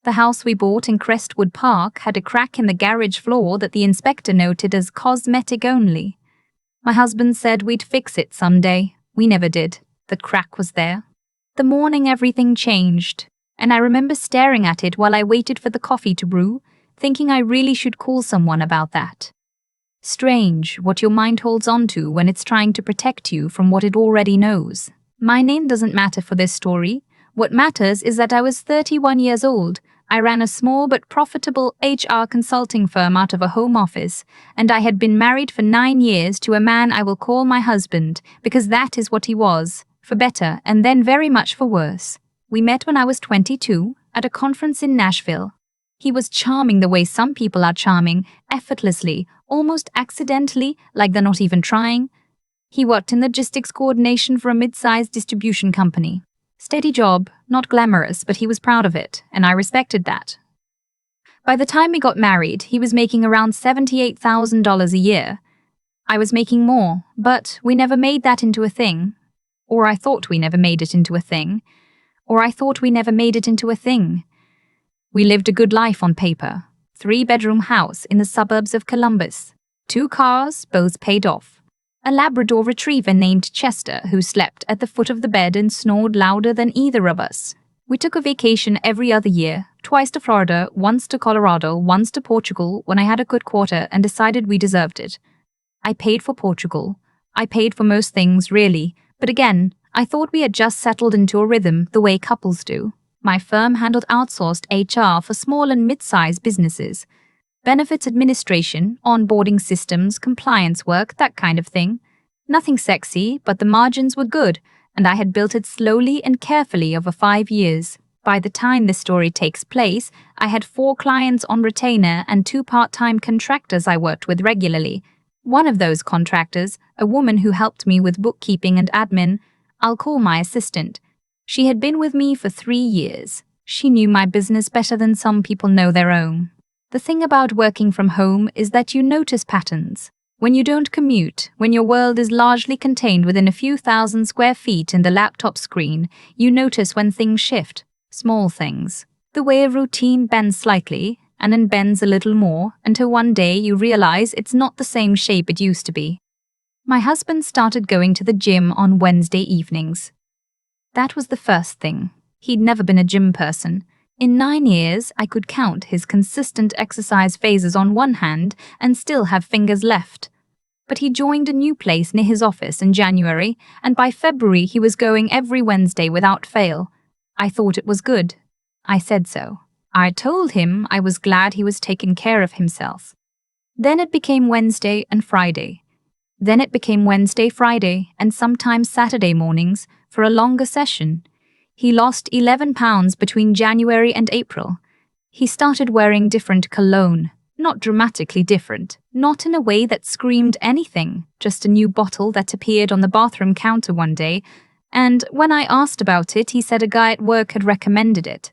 The house we bought in Crestwood Park had a crack in the garage floor that the inspector noted as cosmetic only. My husband said we'd fix it someday. We never did. The crack was there. The morning everything changed, and I remember staring at it while I waited for the coffee to brew, thinking I really should call someone about that. Strange what your mind holds on to when it's trying to protect you from what it already knows. My name doesn't matter for this story. What matters is that I was 31 years old. I ran a small but profitable HR consulting firm out of a home office, and I had been married for 9 years to a man I will call my husband, because that is what he was, for better and then very much for worse. We met when I was 22, at a conference in Nashville. He was charming the way some people are charming, effortlessly, almost accidentally, like they're not even trying. He worked in logistics coordination for a mid-sized distribution company. Steady job, not glamorous, but he was proud of it, and I respected that. By the time we got married, he was making around $78,000 a year. I was making more, but we never made that into a thing. Or I thought we never made it into a thing. We lived a good life on paper. 3-bedroom house in the suburbs of Columbus. 2 cars, both paid off. A Labrador retriever named Chester who slept at the foot of the bed and snored louder than either of us. We took a vacation every other year, twice to Florida, once to Colorado, once to Portugal when I had a good quarter and decided we deserved it. I paid for Portugal. I paid for most things, really, but again, I thought we had just settled into a rhythm the way couples do. My firm handled outsourced HR for small and mid-sized businesses. Benefits administration, onboarding systems, compliance work, that kind of thing. Nothing sexy, but the margins were good, and I had built it slowly and carefully over 5 years. By the time this story takes place, I had 4 clients on retainer and 2 part-time contractors I worked with regularly. One of those contractors, a woman who helped me with bookkeeping and admin, I'll call my assistant. She had been with me for 3 years. She knew my business better than some people know their own. The thing about working from home is that you notice patterns. When you don't commute, when your world is largely contained within a few thousand square feet in the laptop screen, you notice when things shift. Small things. The way a routine bends slightly, and then bends a little more, until one day you realize it's not the same shape it used to be. My husband started going to the gym on Wednesday evenings. That was the first thing. He'd never been a gym person. In 9 years, I could count his consistent exercise phases on one hand and still have fingers left. But he joined a new place near his office in January, and by February he was going every Wednesday without fail. I thought it was good. I said so. I told him I was glad he was taking care of himself. Then it became Wednesday and Friday. Then it became Wednesday, Friday, and sometimes Saturday mornings for a longer session. He lost 11 pounds between January and April. He started wearing different cologne, not dramatically different, not in a way that screamed anything, just a new bottle that appeared on the bathroom counter one day, and when I asked about it, he said a guy at work had recommended it.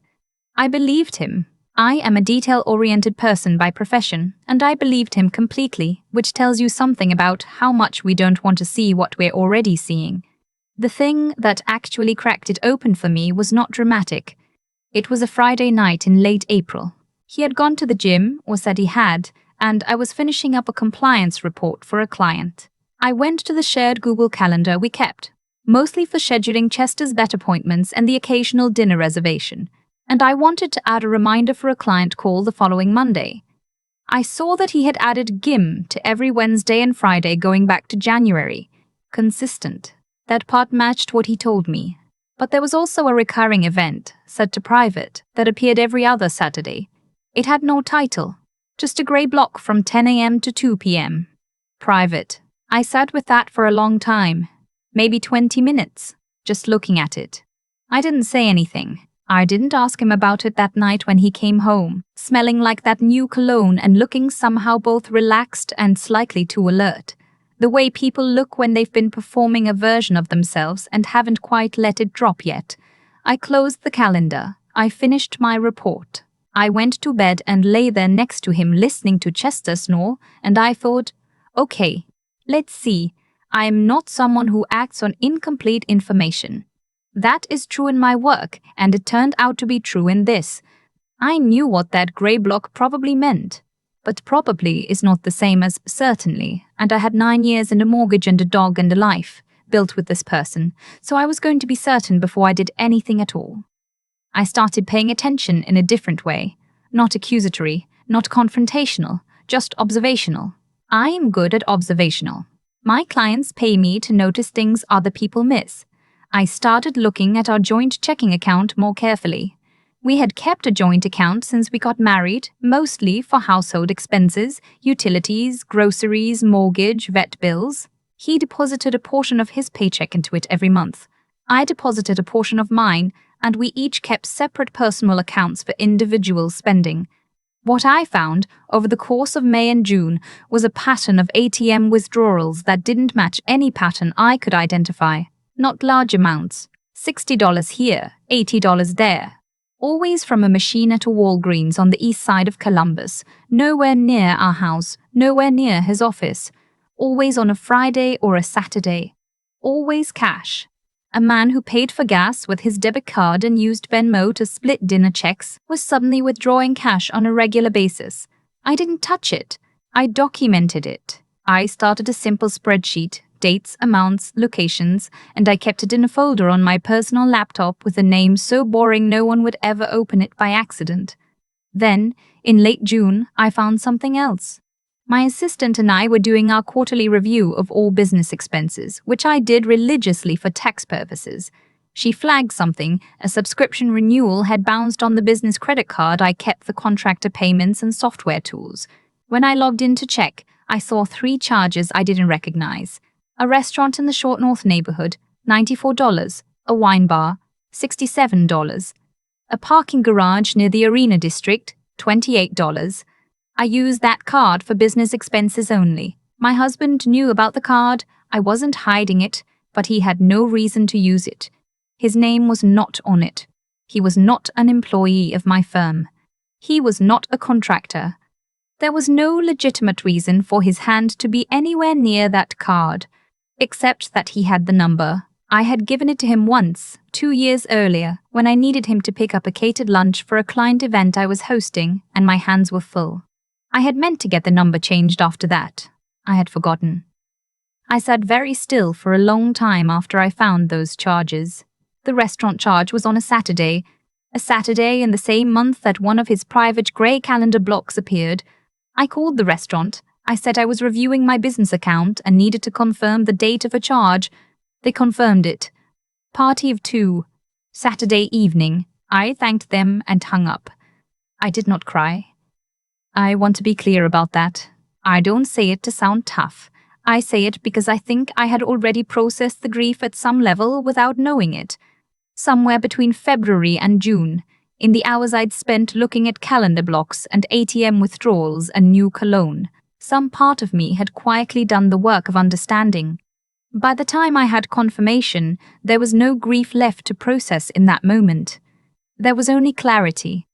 I believed him. I am a detail-oriented person by profession, and I believed him completely, which tells you something about how much we don't want to see what we're already seeing. The thing that actually cracked it open for me was not dramatic. It was a Friday night in late April. He had gone to the gym, or said he had, and I was finishing up a compliance report for a client. I went to the shared Google Calendar we kept, mostly for scheduling Chester's vet appointments and the occasional dinner reservation, and I wanted to add a reminder for a client call the following Monday. I saw that he had added GIM to every Wednesday and Friday going back to January. Consistent. That part matched what he told me. But there was also a recurring event, set to private, that appeared every other Saturday. It had no title, just a grey block from 10 a.m. to 2 p.m. Private. I sat with that for a long time, maybe 20 minutes, just looking at it. I didn't say anything. I didn't ask him about it that night when he came home, smelling like that new cologne and looking somehow both relaxed and slightly too alert. The way people look when they've been performing a version of themselves and haven't quite let it drop yet. I closed the calendar. I finished my report. I went to bed and lay there next to him listening to Chester snore, and I thought, okay, let's see. I am not someone who acts on incomplete information. That is true in my work, and it turned out to be true in this. I knew what that grey block probably meant. But probably is not the same as certainly, and I had 9 years and a mortgage and a dog and a life built with this person, so I was going to be certain before I did anything at all. I started paying attention in a different way, not accusatory, not confrontational, just observational. I am good at observational. My clients pay me to notice things other people miss. I started looking at our joint checking account more carefully. We had kept a joint account since we got married, mostly for household expenses, utilities, groceries, mortgage, vet bills. He deposited a portion of his paycheck into it every month. I deposited a portion of mine, and we each kept separate personal accounts for individual spending. What I found over the course of May and June was a pattern of ATM withdrawals that didn't match any pattern I could identify. Not large amounts. $60 here, $80 there. Always from a machine at a Walgreens on the east side of Columbus, nowhere near our house, nowhere near his office. Always on a Friday or a Saturday. Always cash. A man who paid for gas with his debit card and used Venmo to split dinner checks was suddenly withdrawing cash on a regular basis. I didn't touch it. I documented it. I started a simple spreadsheet, dates, amounts, locations, and I kept it in a folder on my personal laptop with a name so boring no one would ever open it by accident. Then, in late June, I found something else. My assistant and I were doing our quarterly review of all business expenses, which I did religiously for tax purposes. She flagged something. A subscription renewal had bounced on the business credit card I kept for contractor payments and software tools. When I logged in to check, I saw 3 charges I didn't recognize. A restaurant in the Short North neighborhood, $94. A wine bar, $67. A parking garage near the Arena District, $28. I used that card for business expenses only. My husband knew about the card. I wasn't hiding it, but he had no reason to use it. His name was not on it. He was not an employee of my firm. He was not a contractor. There was no legitimate reason for his hand to be anywhere near that card, except that he had the number. I had given it to him once, 2 years earlier, when I needed him to pick up a catered lunch for a client event I was hosting, and my hands were full. I had meant to get the number changed after that. I had forgotten. I sat very still for a long time after I found those charges. The restaurant charge was on a Saturday in the same month that one of his private grey calendar blocks appeared. I called the restaurant. I said I was reviewing my business account and needed to confirm the date of a charge. They confirmed it. Party of 2. Saturday evening. I thanked them and hung up. I did not cry. I want to be clear about that. I don't say it to sound tough. I say it because I think I had already processed the grief at some level without knowing it. Somewhere between February and June, in the hours I'd spent looking at calendar blocks and ATM withdrawals and new cologne, some part of me had quietly done the work of understanding. By the time I had confirmation, there was no grief left to process in that moment. There was only clarity.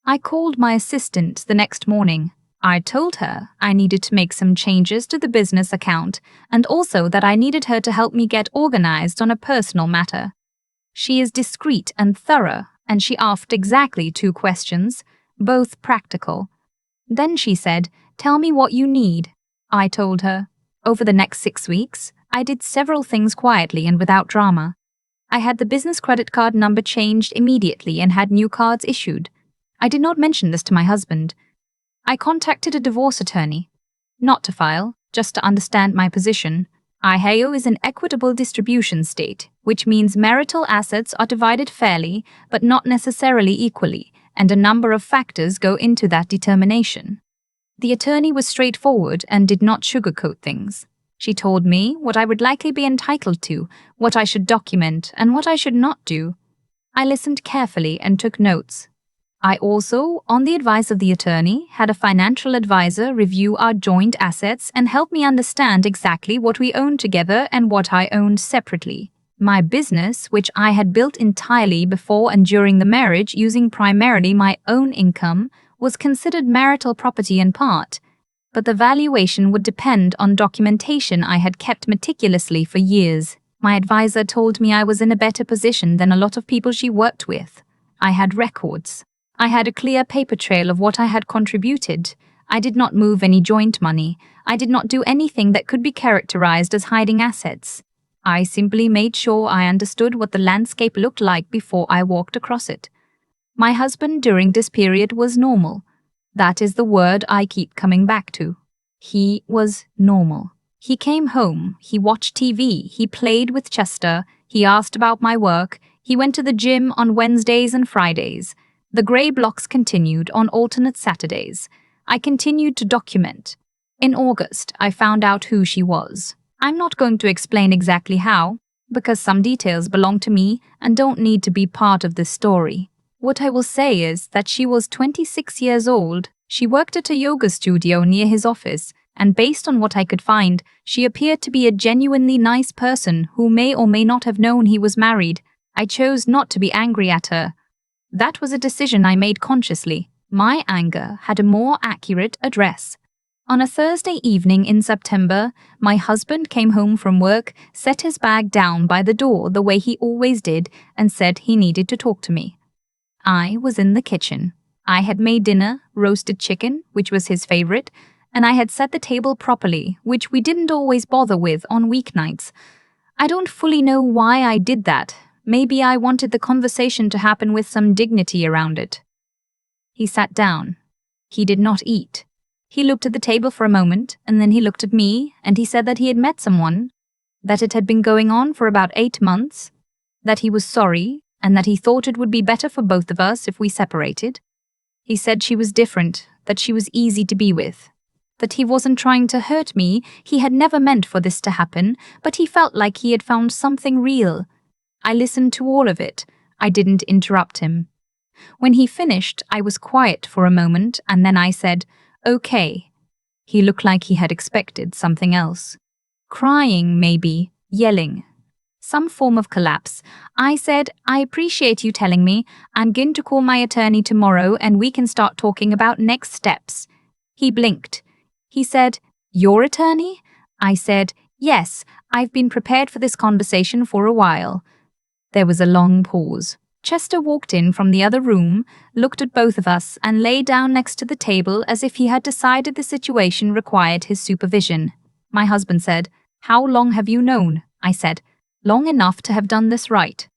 I called my assistant the next morning. I told her I needed to make some changes to the business account and also that I needed her to help me get organized on a personal matter. She is discreet and thorough, and she asked exactly 2 questions, both practical. Then she said, "Tell me what you need." I told her. Over the next 6 weeks, I did several things quietly and without drama. I had the business credit card number changed immediately and had new cards issued. I did not mention this to my husband. I contacted a divorce attorney. Not to file, just to understand my position. Ohio is an equitable distribution state, which means marital assets are divided fairly, but not necessarily equally, and a number of factors go into that determination. The attorney was straightforward and did not sugarcoat things. She told me what I would likely be entitled to, what I should document, and what I should not do. I listened carefully and took notes. I also, on the advice of the attorney, had a financial advisor review our joint assets and help me understand exactly what we owned together and what I owned separately. My business, which I had built entirely before and during the marriage using primarily my own income, was considered marital property in part, but the valuation would depend on documentation I had kept meticulously for years. My advisor told me I was in a better position than a lot of people she worked with. I had records. I had a clear paper trail of what I had contributed. I did not move any joint money. I did not do anything that could be characterized as hiding assets. I simply made sure I understood what the landscape looked like before I walked across it. My husband during this period was normal. That is the word I keep coming back to. He was normal. He came home, he watched TV, he played with Chester, he asked about my work, he went to the gym on Wednesdays and Fridays. The grey blocks continued on alternate Saturdays. I continued to document. In August, I found out who she was. I'm not going to explain exactly how, because some details belong to me and don't need to be part of this story. What I will say is that she was 26 years old. She worked at a yoga studio near his office, and based on what I could find, she appeared to be a genuinely nice person who may or may not have known he was married. I chose not to be angry at her. That was a decision I made consciously. My anger had a more accurate address. On a Thursday evening in September, my husband came home from work, set his bag down by the door the way he always did, and said he needed to talk to me. I was in the kitchen. I had made dinner, roasted chicken, which was his favorite, and I had set the table properly, which we didn't always bother with on weeknights. I don't fully know why I did that. Maybe I wanted the conversation to happen with some dignity around it. He sat down. He did not eat. He looked at the table for a moment, and then he looked at me, and he said that he had met someone, that it had been going on for about 8 months, that he was sorry, and that he thought it would be better for both of us if we separated. He said she was different, that she was easy to be with, that he wasn't trying to hurt me, he had never meant for this to happen, but he felt like he had found something real. I listened to all of it. I didn't interrupt him. When he finished, I was quiet for a moment, and then I said, "Okay." He looked like he had expected something else. Crying, maybe, yelling. Some form of collapse. I said, "I appreciate you telling me. I'm going to call my attorney tomorrow and we can start talking about next steps." He blinked. He said, "Your attorney?" I said, "Yes, I've been prepared for this conversation for a while." There was a long pause. Chester walked in from the other room, looked at both of us, and lay down next to the table as if he had decided the situation required his supervision. My husband said, "How long have you known?" I said, "Long enough to have done this right."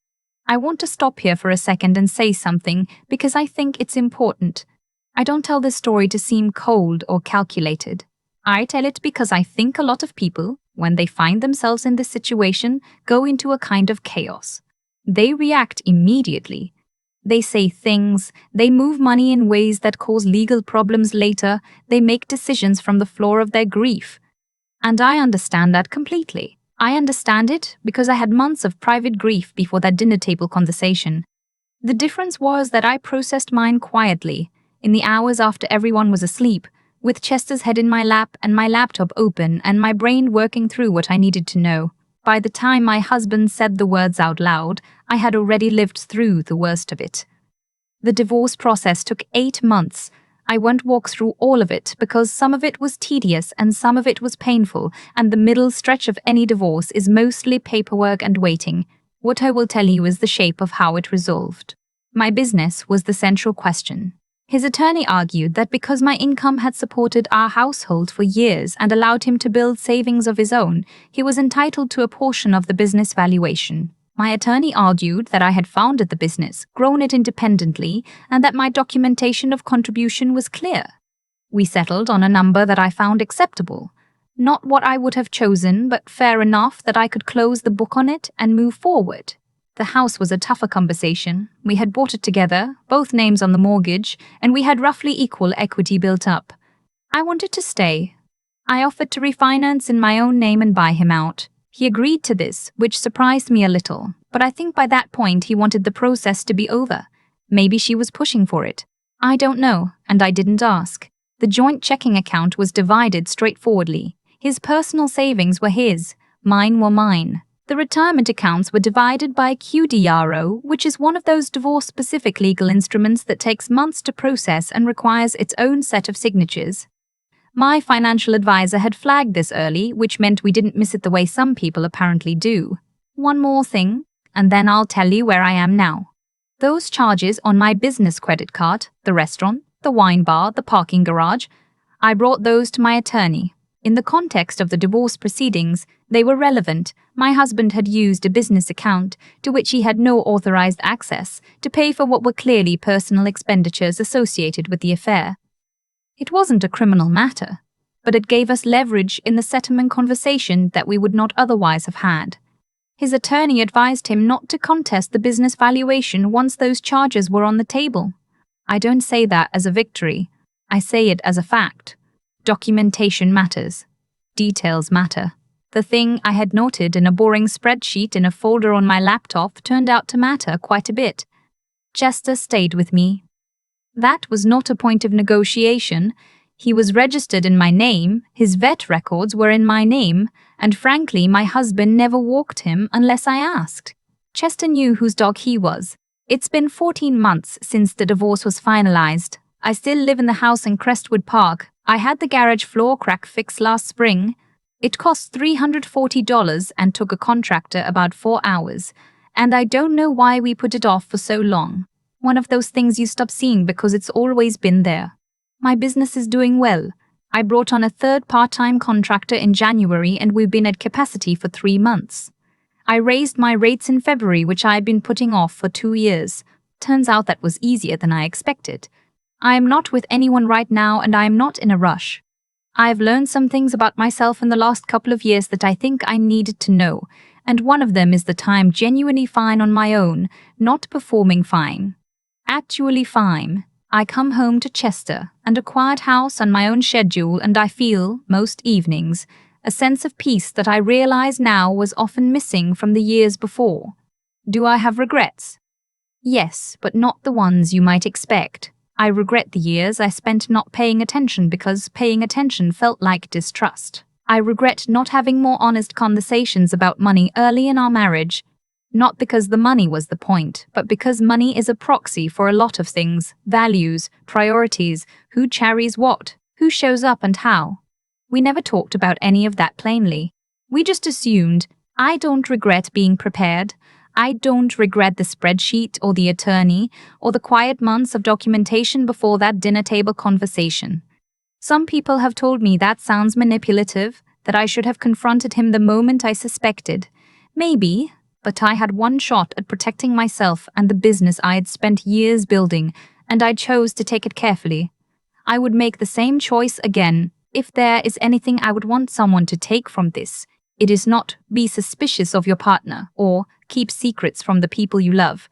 I want to stop here for a second and say something because I think it's important. I don't tell this story to seem cold or calculated. I tell it because I think a lot of people, when they find themselves in this situation, go into a kind of chaos. They react immediately. They say things, they move money in ways that cause legal problems later, they make decisions from the floor of their grief. And I understand that completely. I understand it because I had months of private grief before that dinner table conversation. The difference was that I processed mine quietly, in the hours after everyone was asleep, with Chester's head in my lap and my laptop open and my brain working through what I needed to know. By the time my husband said the words out loud, I had already lived through the worst of it. The divorce process took 8 months. I won't walk through all of it because some of it was tedious and some of it was painful, and the middle stretch of any divorce is mostly paperwork and waiting. What I will tell you is the shape of how it resolved. My business was the central question. His attorney argued that because my income had supported our household for years and allowed him to build savings of his own, he was entitled to a portion of the business valuation. My attorney argued that I had founded the business, grown it independently, and that my documentation of contribution was clear. We settled on a number that I found acceptable. Not what I would have chosen, but fair enough that I could close the book on it and move forward. The house was a tougher conversation. We had bought it together, both names on the mortgage, and we had roughly equal equity built up. I wanted to stay. I offered to refinance in my own name and buy him out. He agreed to this, which surprised me a little, but I think by that point he wanted the process to be over. Maybe she was pushing for it. I don't know, and I didn't ask. The joint checking account was divided straightforwardly. His personal savings were his, mine were mine. The retirement accounts were divided by QDRO, which is one of those divorce-specific legal instruments that takes months to process and requires its own set of signatures. My financial advisor had flagged this early, which meant we didn't miss it the way some people apparently do. One more thing, and then I'll tell you where I am now. Those charges on my business credit card, the restaurant, the wine bar, the parking garage, I brought those to my attorney. In the context of the divorce proceedings, they were relevant. My husband had used a business account, to which he had no authorized access, to pay for what were clearly personal expenditures associated with the affair. It wasn't a criminal matter, but it gave us leverage in the settlement conversation that we would not otherwise have had. His attorney advised him not to contest the business valuation once those charges were on the table. I don't say that as a victory. I say it as a fact. Documentation matters. Details matter. The thing I had noted in a boring spreadsheet in a folder on my laptop turned out to matter quite a bit. Chester stayed with me. That was not a point of negotiation. He was registered in my name, his vet records were in my name, and frankly, my husband never walked him unless I asked. Chester knew whose dog he was. It's been 14 months since the divorce was finalized. I still live in the house in Crestwood Park. I had the garage floor crack fixed last spring. It cost $340 and took a contractor about 4 hours. And I don't know why we put it off for so long. One of those things you stop seeing because it's always been there. My business is doing well. I brought on a third part-time contractor in January and we've been at capacity for 3 months. I raised my rates in February, which I had been putting off for 2 years. Turns out that was easier than I expected. I am not with anyone right now and I am not in a rush. I have learned some things about myself in the last couple of years that I think I needed to know, and one of them is that I am genuinely fine on my own, not performing fine. Actually fine. I come home to Chester and a quiet house on my own schedule, and I feel, most evenings, a sense of peace that I realize now was often missing from the years before. Do I have regrets? Yes, but not the ones you might expect. I regret the years I spent not paying attention because paying attention felt like distrust. I regret not having more honest conversations about money early in our marriage. Not because the money was the point, but because money is a proxy for a lot of things: values, priorities, who carries what, who shows up and how. We never talked about any of that plainly. We just assumed. I don't regret being prepared. I don't regret the spreadsheet or the attorney or the quiet months of documentation before that dinner table conversation. Some people have told me that sounds manipulative, that I should have confronted him the moment I suspected. Maybe. But I had one shot at protecting myself and the business I had spent years building, and I chose to take it carefully. I would make the same choice again. If there is anything I would want someone to take from this, it is not be suspicious of your partner or keep secrets from the people you love.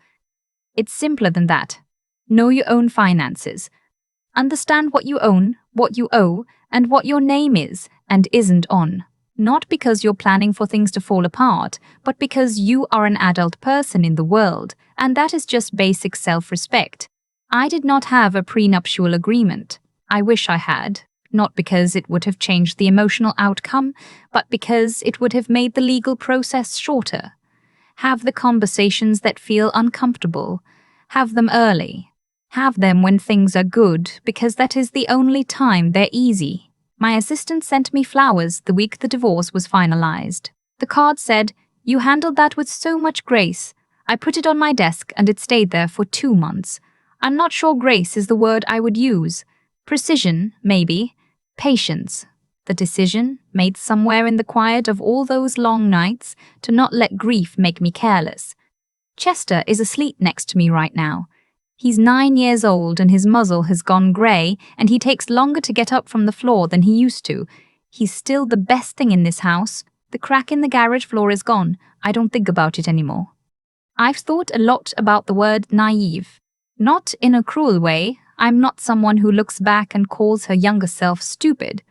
It's simpler than that. Know your own finances. Understand what you own, what you owe, and what your name is and isn't on. Not because you're planning for things to fall apart, but because you are an adult person in the world, and that is just basic self-respect. I did not have a prenuptial agreement. I wish I had, not because it would have changed the emotional outcome, but because it would have made the legal process shorter. Have the conversations that feel uncomfortable. Have them early. Have them when things are good, because that is the only time they're easy. My assistant sent me flowers the week the divorce was finalized. The card said, "You handled that with so much grace." I put it on my desk and it stayed there for 2 months. I'm not sure grace is the word I would use. Precision, maybe. Patience. The decision, made somewhere in the quiet of all those long nights, to not let grief make me careless. Chester is asleep next to me right now. He's 9 years old and his muzzle has gone grey and he takes longer to get up from the floor than he used to. He's still the best thing in this house. The crack in the garage floor is gone. I don't think about it anymore. I've thought a lot about the word naive. Not in a cruel way. I'm not someone who looks back and calls her younger self stupid.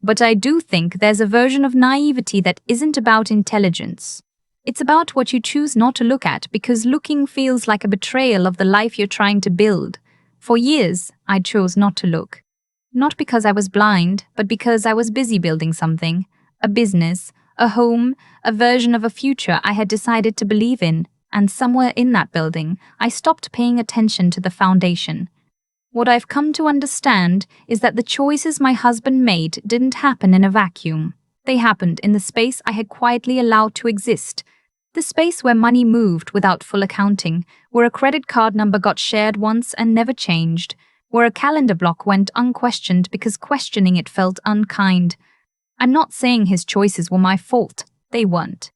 But I do think there's a version of naivety that isn't about intelligence. It's about what you choose not to look at because looking feels like a betrayal of the life you're trying to build. For years, I chose not to look. Not because I was blind, but because I was busy building something. A business, a home, a version of a future I had decided to believe in. And somewhere in that building, I stopped paying attention to the foundation. What I've come to understand is that the choices my husband made didn't happen in a vacuum. They happened in the space I had quietly allowed to exist. The space where money moved without full accounting, where a credit card number got shared once and never changed, where a calendar block went unquestioned because questioning it felt unkind. I'm not saying his choices were my fault, they weren't.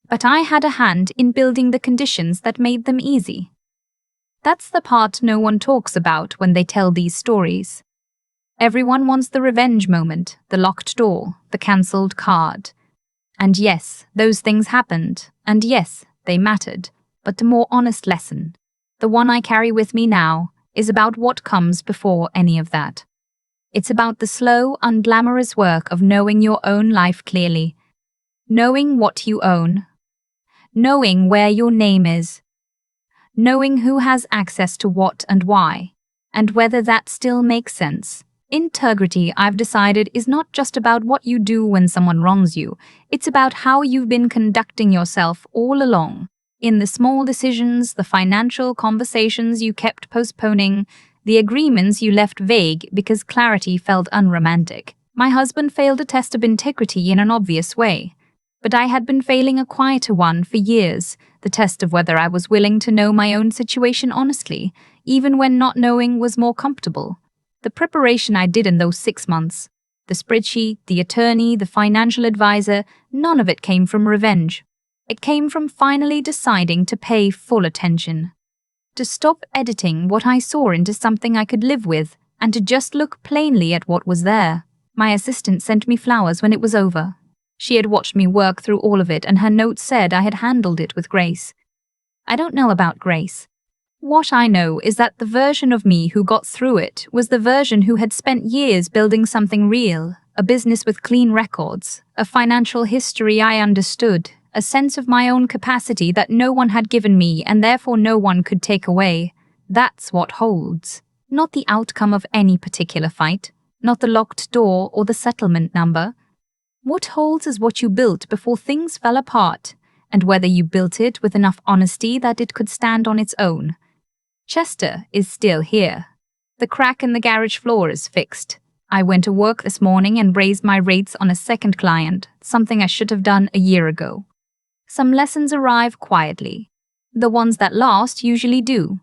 But I had a hand in building the conditions that made them easy. That's the part no one talks about when they tell these stories. Everyone wants the revenge moment, the locked door, the cancelled card. And yes, those things happened, and yes, they mattered, but the more honest lesson, the one I carry with me now, is about what comes before any of that. It's about the slow, unglamorous work of knowing your own life clearly, knowing what you own, knowing where your name is, knowing who has access to what and why, and whether that still makes sense. Integrity, I've decided, is not just about what you do when someone wrongs you. It's about how you've been conducting yourself all along. In the small decisions, the financial conversations you kept postponing, the agreements you left vague because clarity felt unromantic. My husband failed a test of integrity in an obvious way. But I had been failing a quieter one for years, the test of whether I was willing to know my own situation honestly, even when not knowing was more comfortable. The preparation I did in those 6 months, the spreadsheet, the attorney, the financial advisor, none of it came from revenge. It came from finally deciding to pay full attention. To stop editing what I saw into something I could live with, and to just look plainly at what was there. My assistant sent me flowers when it was over. She had watched me work through all of it, and her note said I had handled it with grace. I don't know about grace. What I know is that the version of me who got through it was the version who had spent years building something real, a business with clean records, a financial history I understood, a sense of my own capacity that no one had given me and therefore no one could take away. That's what holds. Not the outcome of any particular fight, not the locked door or the settlement number. What holds is what you built before things fell apart, and whether you built it with enough honesty that it could stand on its own. Chester is still here. The crack in the garage floor is fixed. I went to work this morning and raised my rates on a second client, something I should have done a year ago. Some lessons arrive quietly. The ones that last usually do.